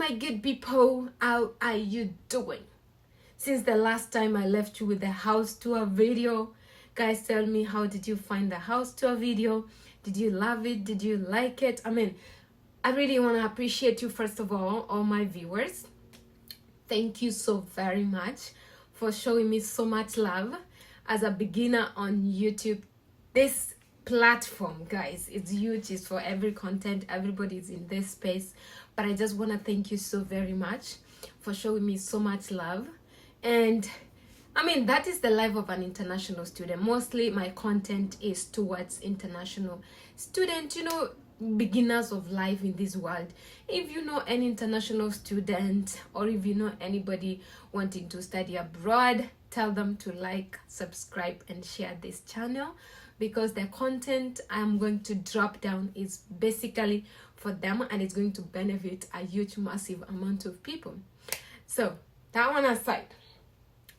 my good people, how are you doing? Since the last time I left you with the house tour video, guys, tell me, how did you find the house tour video? Did you love it? Did you like it? I mean, I really want to appreciate you, first of all my viewers. Thank you so very much for showing me so much love. As a beginner on YouTube, this platform, guys, it's huge. It's for every content. Everybody's in this space. But I just want to thank you so very much for showing me so much love. And I mean, that is the life of an international student. Mostly my content is towards international students, you know, beginners of life in this world. If you know any international student, or if you know anybody wanting to study abroad, tell them to like, subscribe, and share this channel, because the content I'm going to drop down is basically for them, and it's going to benefit a huge, massive amount of people. So that one aside,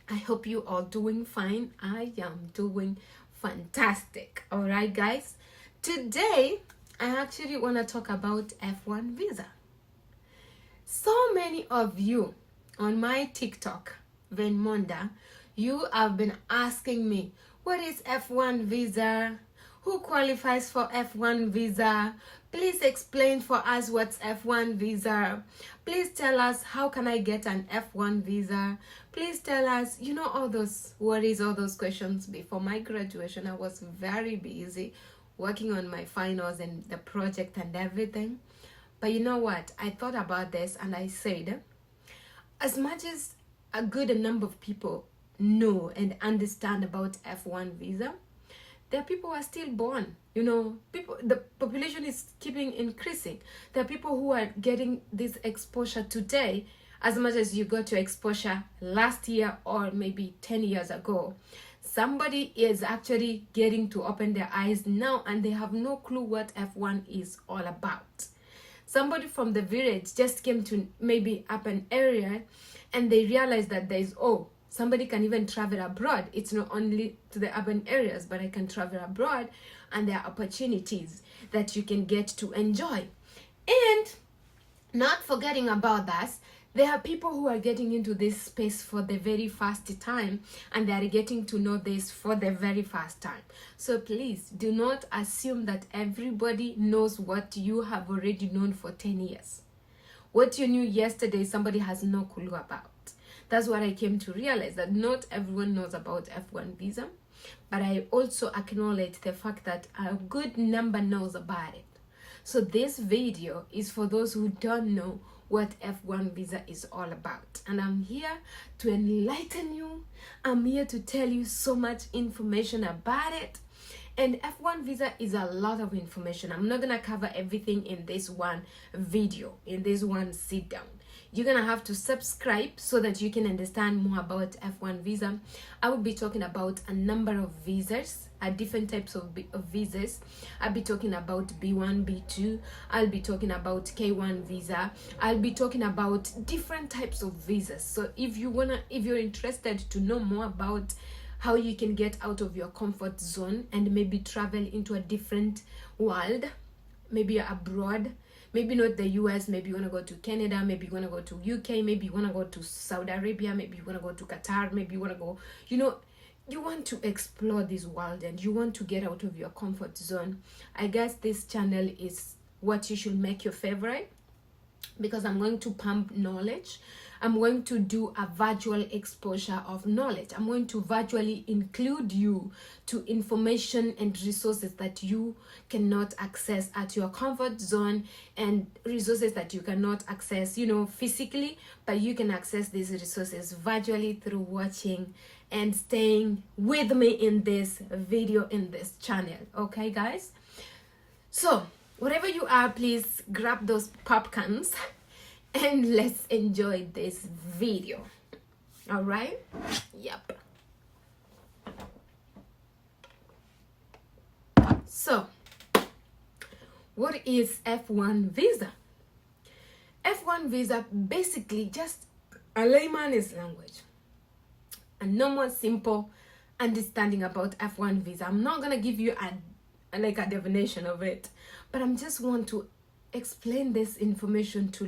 I hope you all doing fine. I am doing fantastic. All right, guys. Today, I actually want to talk about F-1 visa. So many of you on my TikTok, Venmonda, you have been asking me, what is F-1 visa? Who qualifies for F-1 visa? Please explain for us what's F-1 visa. Please tell us, how can I get an F-1 visa? Please tell us, you know, all those worries, all those questions. Before my graduation, I was very busy working on my finals and the project and everything. But you know what? I thought about this and I said, as much as a good number of people know and understand about F-1 visa, there are people who are still born. You know, the population is keeping increasing. There are people who are getting this exposure today as much as you got your exposure last year or maybe 10 years ago. Somebody is actually getting to open their eyes now and they have no clue what F1 is all about. Somebody from the village just came to maybe up an area and they realized that there's, somebody can even travel abroad. It's not only to the urban areas, but I can travel abroad, and there are opportunities that you can get to enjoy. And not forgetting about that, there are people who are getting into this space for the very first time, and they are getting to know this for the very first time. So please do not assume that everybody knows what you have already known for 10 years. What you knew yesterday, somebody has no clue about. That's what I came to realize, that not everyone knows about F-1 visa, but I also acknowledge the fact that a good number knows about it. So this video is for those who don't know what F-1 visa is all about. And I'm here to enlighten you. I'm here to tell you so much information about it. And F-1 visa is a lot of information. I'm not going to cover everything in this one video, in this one sit down. You're going to have to subscribe so that you can understand more about F-1 visa. I will be talking about a number of visas, different types of visas. I'll be talking about B1, B2. I'll be talking about K1 visa. I'll be talking about different types of visas. So if you're interested to know more about how you can get out of your comfort zone and maybe travel into a different world, maybe abroad, maybe not the US, maybe you want to go to Canada, maybe you want to go to UK, maybe you want to go to Saudi Arabia, maybe you want to go to Qatar, maybe you want to go, you want to explore this world and you want to get out of your comfort zone. I guess this channel is what you should make your favorite, because I'm going to pump knowledge. I'm going to do a virtual exposure of knowledge. I'm going to virtually include you to information and resources that you cannot access at your comfort zone, and resources that you cannot access, physically, but you can access these resources virtually through watching and staying with me in this video, in this channel. Okay, guys? So, wherever you are, please grab those popcorns and let's enjoy this video. All right? Yep. So, what is F-1 visa? F-1 visa, basically just a layman's language, a normal, simple understanding about F-1 visa. I'm not gonna give you a definition of it, but I'm just want to explain this information to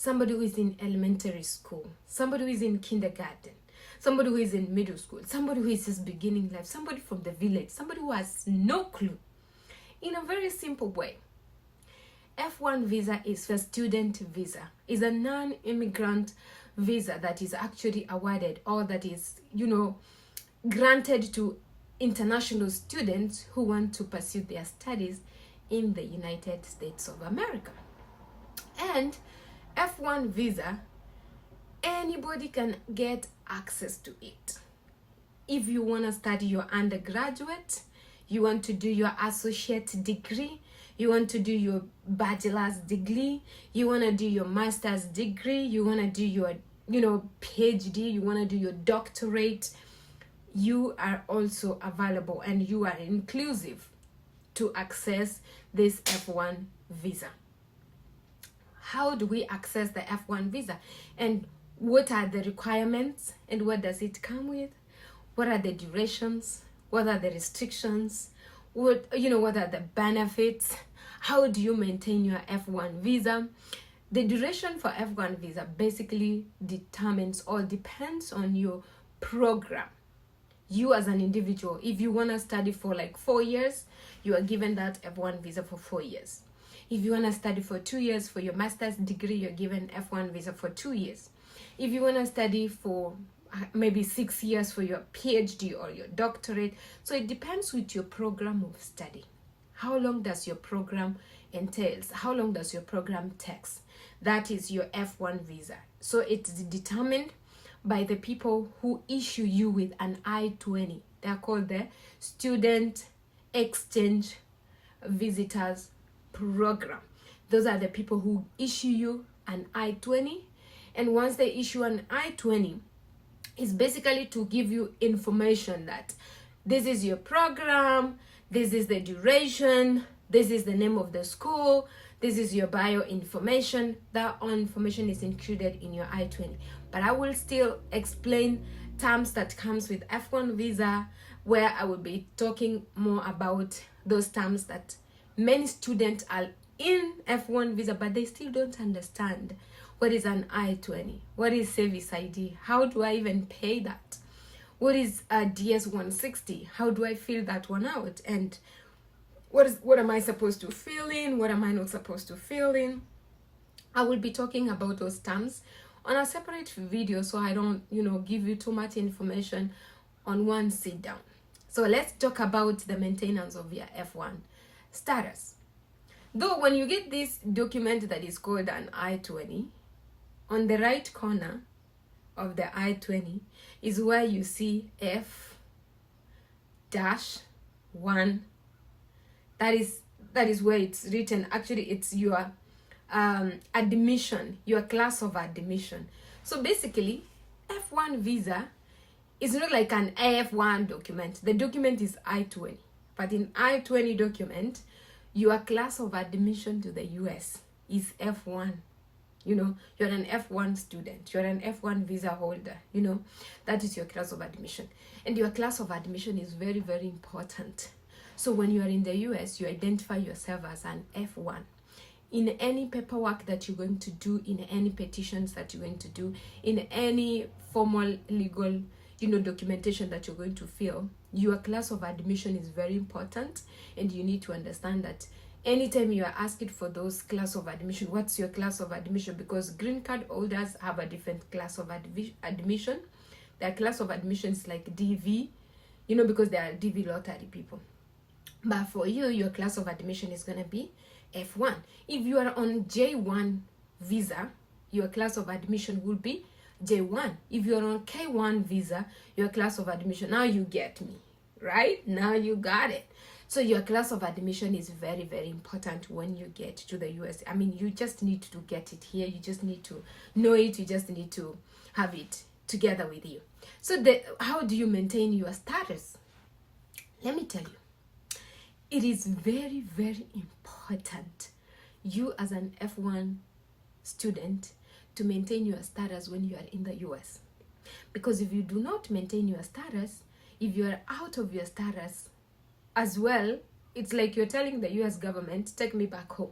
somebody who is in elementary school, somebody who is in kindergarten, somebody who is in middle school, somebody who is just beginning life, somebody from the village, somebody who has no clue. In a very simple way, F1 visa is a student visa. It's a non-immigrant visa that is actually awarded, or that is, granted to international students who want to pursue their studies in the United States of America. And F1 visa, anybody can get access to it. If you want to study your undergraduate, you want to do your associate degree, you want to do your bachelor's degree, you want to do your master's degree, you want to do your PhD, you want to do your doctorate, you are also available and you are inclusive to access this F1 visa. How do we access the F1 visa, and what are the requirements, and what does it come with? What are the durations? What are the restrictions? What are the benefits? How do you maintain your F1 visa? The duration for F1 visa basically determines or depends on your program. You as an individual, if you want to study for like 4 years, you are given that F1 visa for 4 years. If you want to study for 2 years for your master's degree, you're given F1 visa for 2 years. If you want to study for maybe 6 years for your PhD or your doctorate, so it depends with your program of study. How long does your program entails? How long does your program takes? That is your F1 visa. So it's determined by the people who issue you with an I-20. They are called the Student Exchange Visitors Program. Those are the people who issue you an I-20. And once they issue an I-20, it's basically to give you information that this is your program, this is the duration, this is the name of the school, this is your bio information. That all information is included in your I-20. But I will still explain terms that comes with F1 visa, where I will be talking more about those terms that many students are in F1 visa, but they still don't understand. What is an I-20? What is service ID? How do I even pay that? What is a DS-160? How do I fill that one out? And what am I supposed to fill in? What am I not supposed to fill in? I will be talking about those terms on a separate video, so I don't, give you too much information on one sit down. So let's talk about the maintenance of your F1 status. Though when you get this document that is called an I-20, on the right corner of the I-20 is where you see F-1. That is where it's written. Actually, it's your admission, your class of admission. So basically, F1 visa is not like an AF1 document. The document is I-20. But in I-20 document, your class of admission to the US is F1. You're an F1 student, you're an F1 visa holder, that is your class of admission. And your class of admission is very, very important. So when you are in the US, you identify yourself as an F1. In any paperwork that you're going to do, in any petitions that you're going to do, in any formal legal, documentation that you're going to fill, your class of admission is very important. And you need to understand that anytime you are asked for those class of admission, what's your class of admission? Because green card holders have a different class of admission. Their class of admission is like DV, because they are DV lottery people. But for you, your class of admission is going to be F1. If you are on J1 visa, your class of admission will be J1. If you're on K1 visa, your class of admission, now you get me, right? Now you got it. So your class of admission is very, very important when you get to the US. I mean, you just need to get it here. You just need to know it. You just need to have it together with you. So how do you maintain your status? Let me tell you. It is very, very important, you as an F1 student, to maintain your status when you are in the US. Because if you do not maintain your status, if you are out of your status as well, it's like you're telling the US government, take me back home.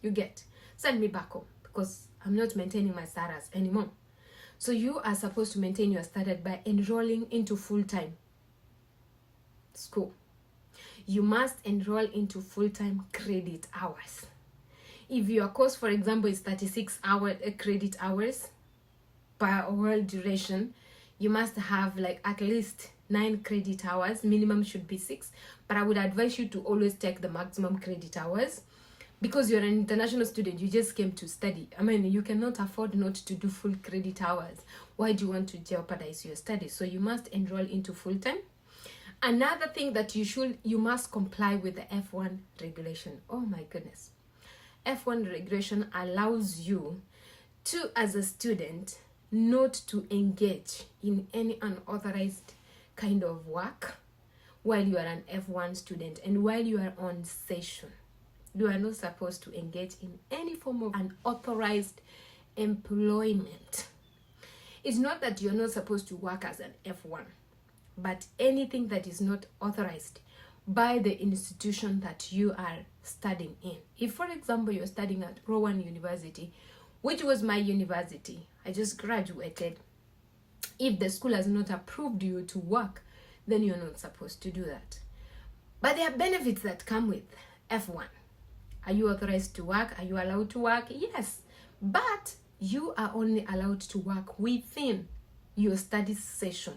You get, send me back home, because I'm not maintaining my status anymore. So you are supposed to maintain your status by enrolling into full-time school. You must enroll into full-time credit hours. If your course, for example, is 36 credit hours per whole duration, you must have like at least 9 credit hours. Minimum should be 6, but I would advise you to always take the maximum credit hours, because you're an international student. You just came to study. I mean, you cannot afford not to do full credit hours. Why do you want to jeopardize your studies? So you must enroll into full-time. Another thing that you must comply with the F-1 regulation. Oh my goodness. F-1 regulation allows you to, as a student, not to engage in any unauthorized kind of work while you are an F-1 student and while you are on session. You are not supposed to engage in any form of unauthorized employment. It's not that you're not supposed to work as an F-1, but anything that is not authorized by the institution that you are studying in. If, for example, you're studying at Rowan University, which was my university, I just graduated. If the school has not approved you to work, then you're not supposed to do that. But there are benefits that come with F-1. Are you authorized to work? Are you allowed to work? Yes, but you are only allowed to work within your study session,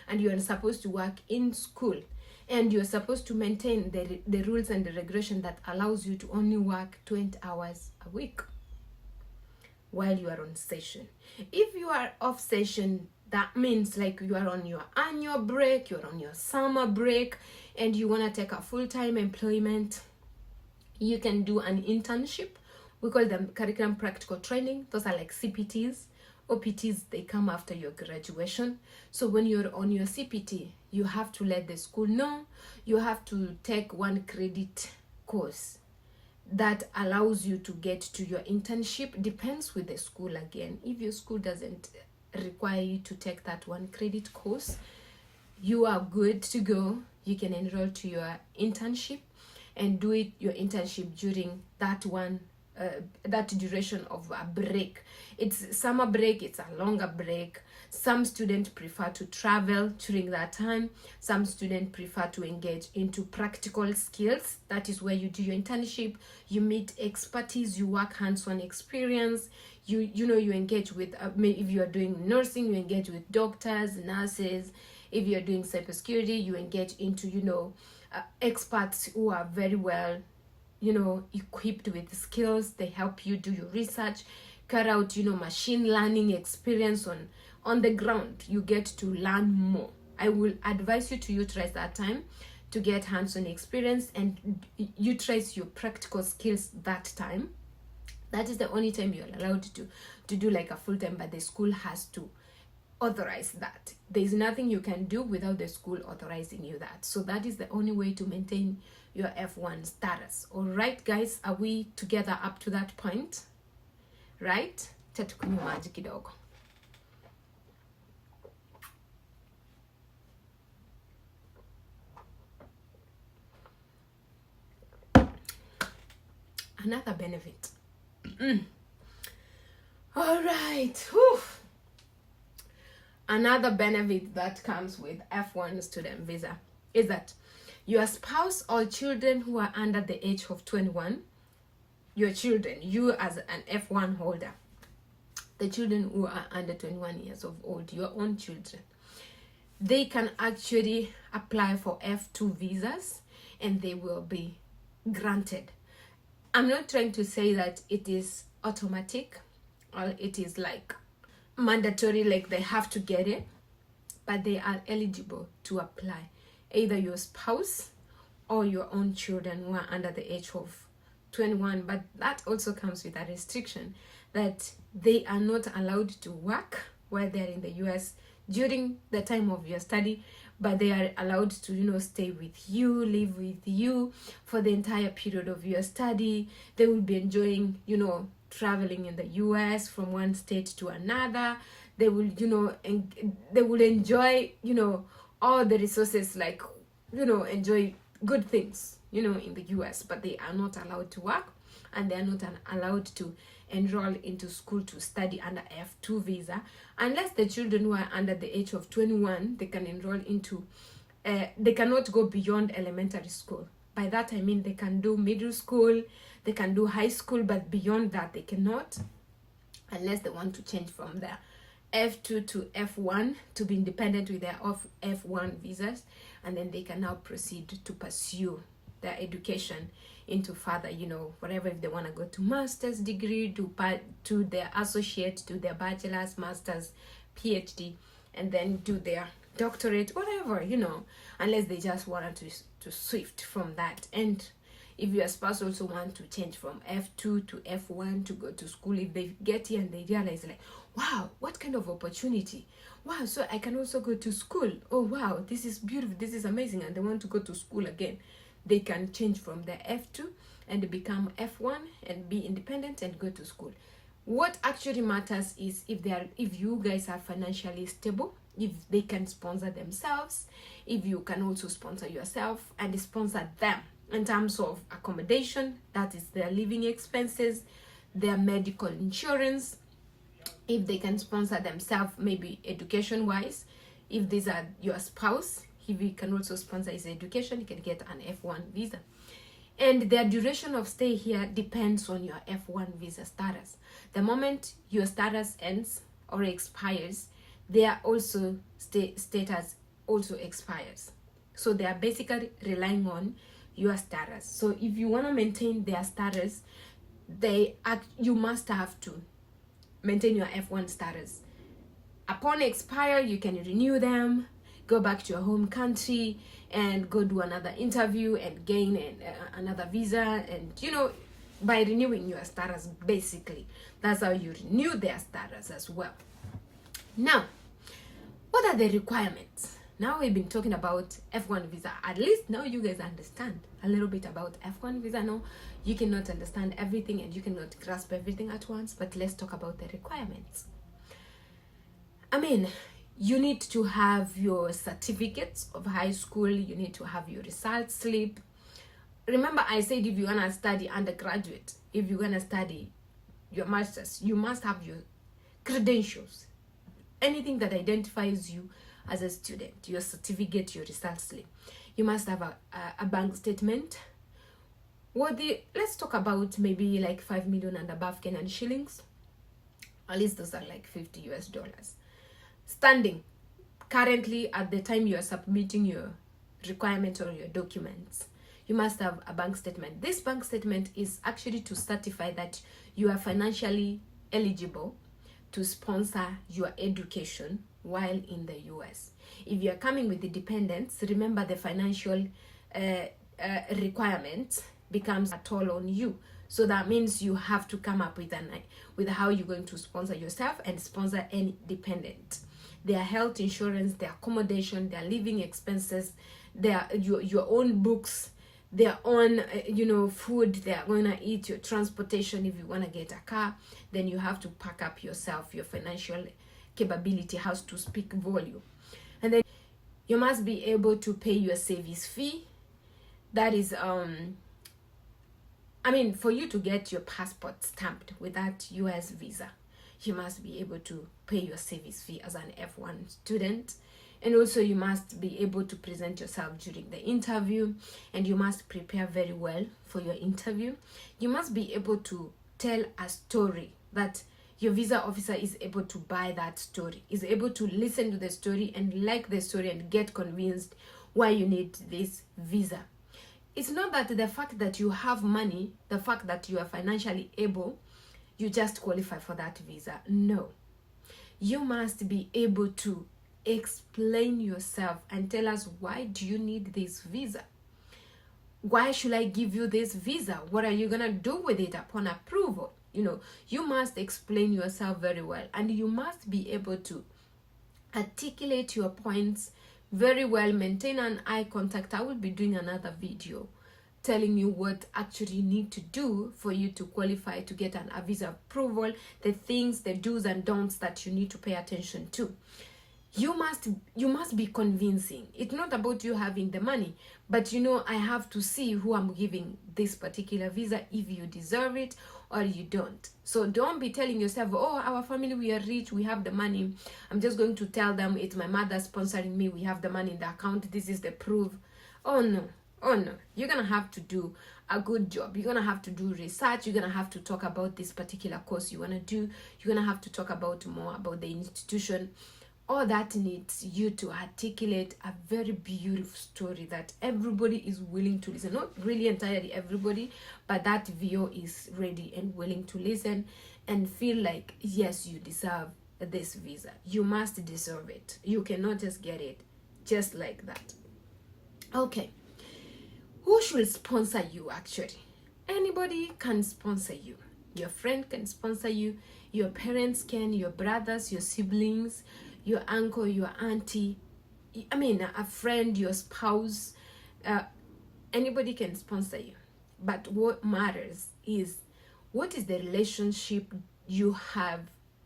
and you are supposed to work in school, and you're supposed to maintain the rules and the regulation that allows you to only work 20 hours a week while you are on session. If you are off session, that means like you are on your annual break, you're on your summer break, and you want to take a full-time employment, you can do an internship. We call them curriculum practical training. Those are like CPTs. OPTs, they come after your graduation. So when you're on your CPT, you have to let the school know. You have to take 1 credit course that allows you to get to your internship. Depends with the school again. If your school doesn't require you to take that 1 credit course, you are good to go. You can enroll to your internship and do your internship during that duration of a break. It's summer break, it's a longer break. Some students prefer to travel during that time. Some students prefer to engage into practical skills. That is where you do your internship, you meet expertise, you work hands-on experience, you engage with if you are doing nursing, you engage with doctors, nurses. If you're doing cybersecurity, you engage into experts who are very well equipped with skills. They help you do your research, cut out machine learning experience on the ground. You get to learn more. I will advise you to utilize that time to get hands-on experience and utilize your practical skills that time. That is the only time you're allowed to do like a full-time, but the school has to authorize that. There's nothing you can do without the school authorizing you that. So that is the only way to maintain your F-1 status. All right, guys, are we together up to that point? Right? Tatukunywa maji kidogo. Another benefit. All right. Whew. Another benefit that comes with F-1 student visa is that your spouse or children who are under the age of 21, your children, you as an F-1 holder, the children who are under 21 years of old, your own children, they can actually apply for F2 visas and they will be granted. I'm not trying to say that it is automatic or it is like mandatory, like they have to get it, but they are eligible to apply. Either your spouse or your own children who are under the age of 21, but that also comes with a restriction that they are not allowed to work while they're in the US during the time of your study, but they are allowed to stay with you, live with you for the entire period of your study. They will be enjoying traveling in the US from one state to another. They will they will enjoy all the resources, like enjoy good things in the US, but they are not allowed to work and they are not allowed to enroll into school to study under F2 visa, unless the children who are under the age of 21, they can enroll into they cannot go beyond elementary school. By that I mean they can do middle school, they can do high school, but beyond that they cannot, unless they want to change from their F2 to F1 to be independent with their F1 visas, and then they can now proceed to pursue their education into further, whatever, if they want to go to master's degree, to their associate, to their bachelor's, master's, PhD, and then do their doctorate, whatever, unless they just wanted to shift from that. And if your spouse also want to change from F2 to F1 to go to school, if they get here and they realize like, wow, what kind of opportunity, wow, so I can also go to school, oh wow, this is beautiful, this is amazing, and they want to go to school again, they can change from their F2 and become F1 and be independent and go to school. What actually matters is if you guys are financially stable, if they can sponsor themselves, if you can also sponsor yourself and sponsor them in terms of accommodation, that is their living expenses, their medical insurance, if they can sponsor themselves, maybe education wise, if these are your spouse, if he can also sponsor his education, he can get an F1 visa. And their duration of stay here depends on your F1 visa status. The moment your status ends or expires, their also status also expires. So they are basically relying on your status. So if you want to maintain their status, you must have to maintain your F1 status. Upon expire, you can renew them, go back to your home country and go do another interview and gain another visa, and by renewing your status, basically that's how you renew their status as well. Now, what are the requirements? Now we've been talking about F1 visa. At least now you guys understand a little bit about F1 visa. No, you cannot understand everything and you cannot grasp everything at once, but let's talk about the requirements. I mean, you need to have your certificates of high school, you need to have your result slip. Remember I said if you're gonna study undergraduate, if you're gonna study your master's, you must have your credentials, anything that identifies you as a student, your certificate, your result slip. You must have a bank statement. Let's talk about maybe like 5 million and above Kenyan shillings. At least those are like $50. Standing currently at the time you are submitting your requirements or your documents, you must have a bank statement. This bank statement is actually to certify that you are financially eligible to sponsor your education while in the US. If you are coming with the dependents, remember the financial requirement becomes a toll on you. So that means you have to come up with how you're going to sponsor yourself and sponsor any dependent. Their health insurance, their accommodation, their living expenses, your own books, their own food they are going to eat, your transportation. If you want to get a car, then you have to pack up yourself. Your financial capability has to speak volume. And then you must be able to pay your service fee. That is for you to get your passport stamped with that US visa, you must be able to pay your service fee as an F1 student. And also you must be able to present yourself during the interview, and you must prepare very well for your interview. You must be able to tell a story that your visa officer is able to buy that story, is able to listen to the story and like the story and get convinced why you need this visa. It's not that the fact that you have money, the fact that you are financially able, you just qualify for that visa. No. You must be able to explain yourself and tell us, why do you need this visa? Why should I give you this visa? What are you gonna do with it upon approval? You must explain yourself very well, and you must be able to articulate your points very well, maintain an eye contact. I will be doing another video telling you what actually you need to do for you to qualify to get a visa approval, the things, the do's and don'ts that you need to pay attention to. You must be convincing. It's not about you having the money, but I have to see who I'm giving this particular visa, if you deserve it, or you don't. So don't be telling yourself, oh, our family, we are rich, we have the money, I'm just going to tell them it's my mother sponsoring me, we have the money in the account, this is the proof. Oh no, you're gonna have to do a good job. You're gonna have to do research. You're gonna have to talk about this particular course you want to do. You're gonna have to talk about more about the institution. All that needs you to articulate a very beautiful story that everybody is willing to listen. Not really entirely everybody, but that VO is ready and willing to listen and feel like, yes, you deserve this visa. You must deserve it. You cannot just get it just like that. Okay. Who should sponsor you actually? Anybody can sponsor you. Your friend can sponsor you. Your parents can, your brothers, your siblings, your uncle, your auntie. I mean, a friend, your spouse. Anybody can sponsor you. But what matters is, what is the relationship you have,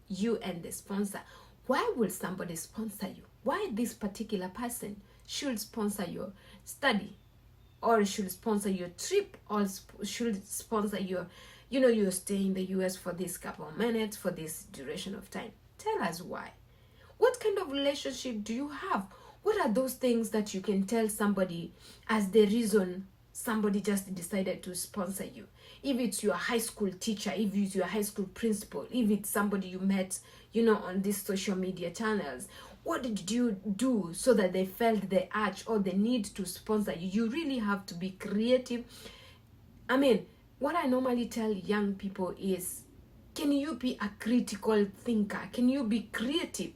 you and the sponsor? Why will somebody sponsor you? Why this particular person should sponsor your study, or should sponsor your trip, or should sponsor your, you stay in the US for this couple of minutes, for this duration of time? Tell us why. What kind of relationship do you have? What are those things that you can tell somebody as the reason somebody just decided to sponsor you? If it's your high school teacher, if it's your high school principal, if it's somebody you met, on these social media channels, what did you do so that they felt the urge or the need to sponsor you? You really have to be creative. I mean, what I normally tell young people is, can you be a critical thinker? Can you be creative?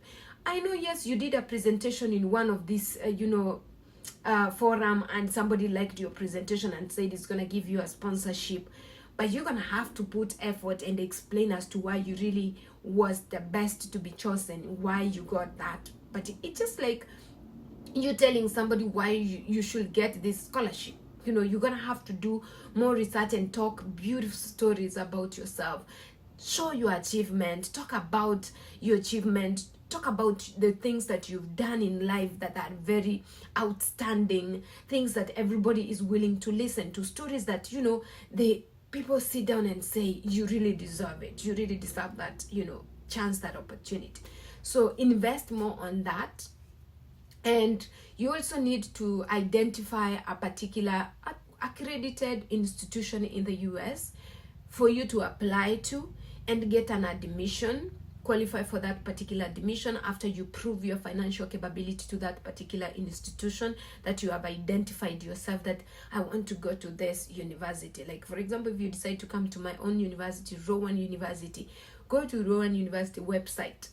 I know, yes, you did a presentation in one of these, forum, and somebody liked your presentation and said it's going to give you a sponsorship. But you're going to have to put effort and explain as to why you really was the best to be chosen, why you got that. But it's just like you telling somebody why you should get this scholarship. You're going to have to do more research and talk beautiful stories about yourself. Show your achievement. Talk about your achievement. Talk about the things that you've done in life that are very outstanding. Things that everybody is willing to listen to. Stories that, people sit down and say, you really deserve it. You really deserve that, chance, that opportunity. So invest more on that. And you also need to identify a particular accredited institution in the US for you to apply to and get an admission, qualify for that particular admission after you prove your financial capability to that particular institution, that you have identified yourself that I want to go to this university. Like, for example, if you decide to come to my own university, Rowan University, go to Rowan University website.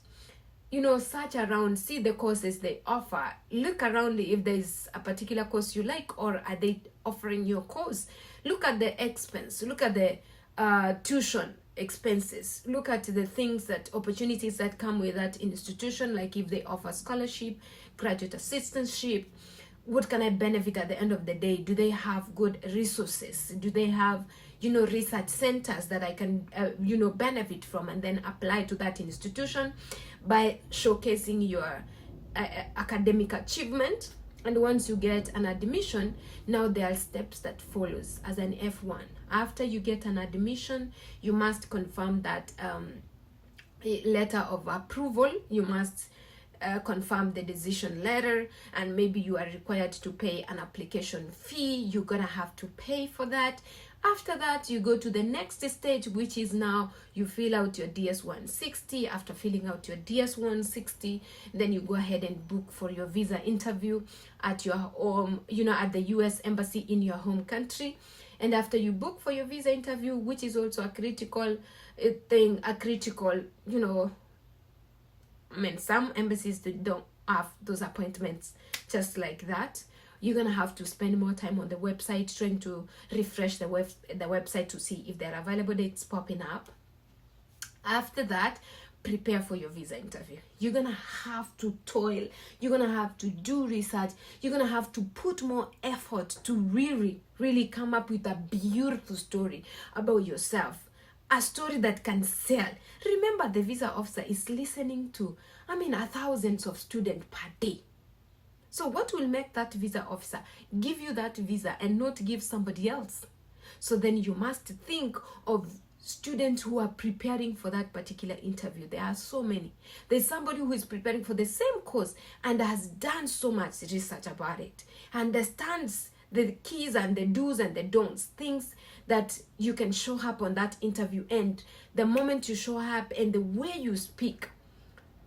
Search around, see the courses they offer. Look around if there's a particular course you like, or are they offering your course. Look at the expense. Look at the tuition expenses. Look at the things, that opportunities that come with that institution, like if they offer scholarship, graduate assistantship. What can I benefit at the end of the day? Do they have good resources? Do they have research centers that I can benefit from and then apply to that institution by showcasing your academic achievement? And once you get an admission, now there are steps that follows as an F-1. After you get an admission, you must confirm that letter of approval. You must confirm the decision letter, and maybe you are required to pay an application fee. You're gonna have to pay for that. After that, you go to the next stage, which is now you fill out your DS-160. After filling out your DS-160, then you go ahead and book for your visa interview at your home, at the US Embassy in your home country. And after you book for your visa interview, which is also a critical thing, some embassies don't have those appointments just like that. You're gonna have to spend more time on the website trying to refresh the website to see if there are available dates popping up. After that, prepare for your visa interview. You're gonna have to toil. You're gonna have to do research. You're gonna have to put more effort to really come up with a beautiful story about yourself. A story that can sell. Remember, the visa officer is listening to, thousands of students per day. So what will make that visa officer give you that visa and not give somebody else? So then you must think of students who are preparing for that particular interview. There are so many. There's somebody who is preparing for the same course and has done so much research about it, understands the keys and the do's and the don'ts, things that you can show up on that interview. And the moment you show up and the way you speak,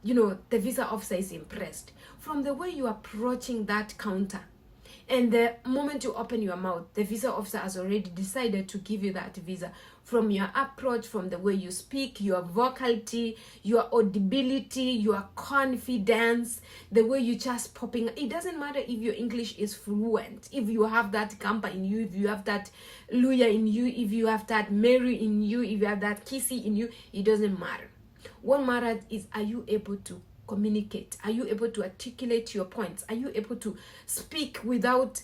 the visa officer is impressed. From the way you're approaching that counter, and the moment you open your mouth, the visa officer has already decided to give you that visa. From your approach, from the way you speak, your vocality, your audibility, your confidence, the way you just popping. It doesn't matter if your English is fluent, if you have that Kampa in you, if you have that Luya in you, if you have that Mary in you, if you have that Kisi in you, it doesn't matter. What matters is, are you able to communicate? Are you able to articulate your points? Are you able to speak without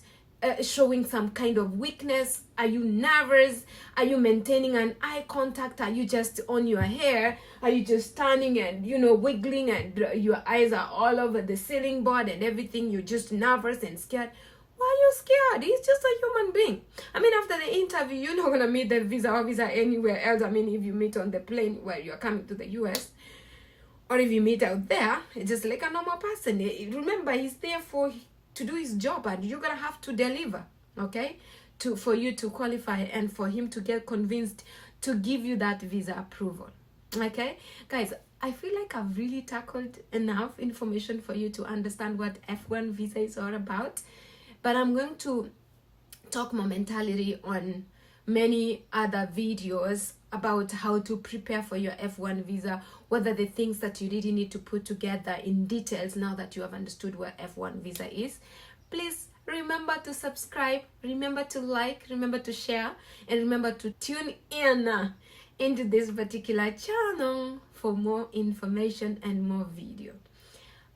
showing some kind of weakness? Are you nervous? Are you maintaining an eye contact? Are you just on your hair? Are you just standing and wiggling and your eyes are all over the ceiling board and everything? You're just nervous and scared. Why are you scared? He's just a human being. I mean, after the interview, you're not going to meet the visa officer anywhere else. I mean, if you meet on the plane where you're coming to the US, or if you meet out there, it's just like a normal person. Remember, he's there to do his job, and you're going to have to deliver, okay? For you to qualify and for him to get convinced to give you that visa approval, okay? Guys, I feel like I've really tackled enough information for you to understand what F1 visa is all about. But I'm going to talk momentarily on many other videos about how to prepare for your F1 visa, what are the things that you really need to put together in details now that you have understood what F1 visa is. Please remember to subscribe, remember to like, remember to share, and remember to tune in into this particular channel for more information and more video.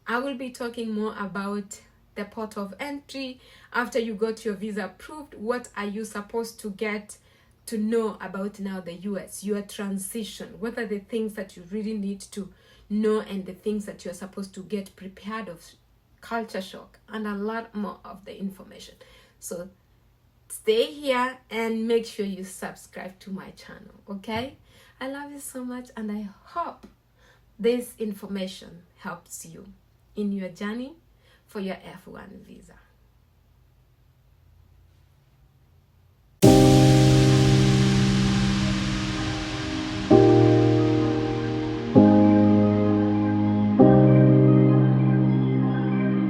I will be talking more about the port of entry. After you got your visa approved, what are you supposed to get to know about now the US, your transition? What are the things that you really need to know and the things that you're supposed to get prepared of, culture shock, and a lot more of the information. So stay here and make sure you subscribe to my channel, okay? I love you so much, and I hope this information helps you in your journey for your F1 visa.